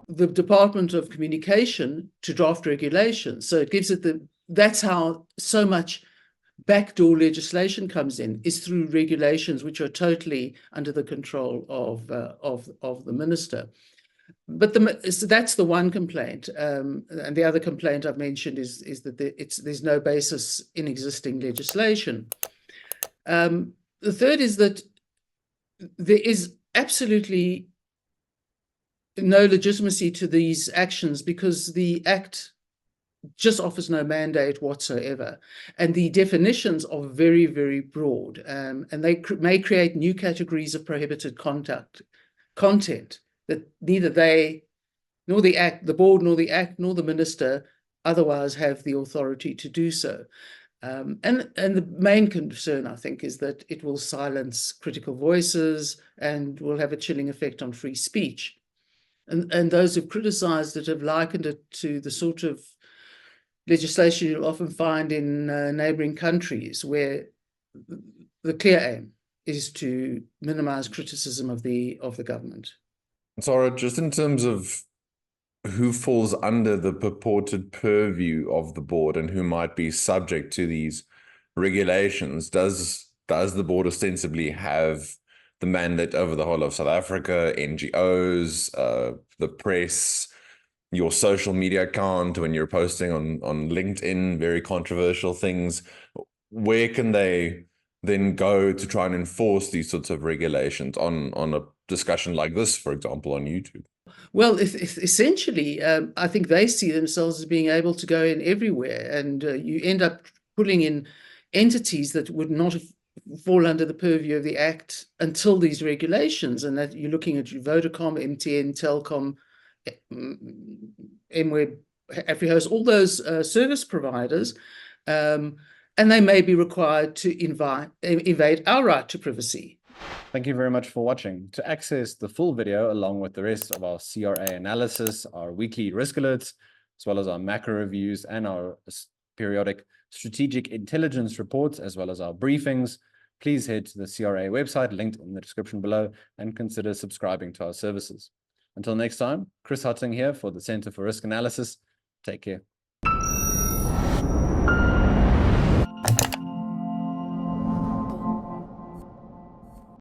the Department of Communication to draft regulations. So it gives it that's how so much backdoor legislation comes in, is through regulations which are totally under the control of the minister. But so that's the one complaint, and the other complaint I've mentioned is that there's no basis in existing legislation. The third is that there is absolutely no legitimacy to these actions because the Act just offers no mandate whatsoever. And the definitions are very, very broad, and they may create new categories of prohibited content that neither they, nor the Act, the board, nor the Act, nor the minister otherwise have the authority to do so. And the main concern, I think, is that it will silence critical voices and will have a chilling effect on free speech. And those who've criticized it have likened it to the sort of legislation you'll often find in neighboring countries, where the clear aim is to minimize criticism of the government. Sara, just in terms of who falls under the purported purview of the board and who might be subject to these regulations, does the board ostensibly have the mandate over the whole of South Africa, NGOs, the press, your social media account when you're posting on LinkedIn, very controversial things? Where can they then go to try and enforce these sorts of regulations on a discussion like this, for example, on YouTube? Well, essentially, I think they see themselves as being able to go in everywhere, and you end up pulling in entities that would not fall under the purview of the Act until these regulations, and that you're looking at Vodacom, MTN, Telkom, MWeb, AfriHost, all those service providers, and they may be required to invade our right to privacy. Thank you very much for watching. To access the full video along with the rest of our CRA analysis, our weekly risk alerts, as well as our macro reviews and our periodic strategic intelligence reports, as well as our briefings, please head to the CRA website linked in the description below and consider subscribing to our services. Until next time, Chris Hattingh here for the Center for Risk Analysis. Take care.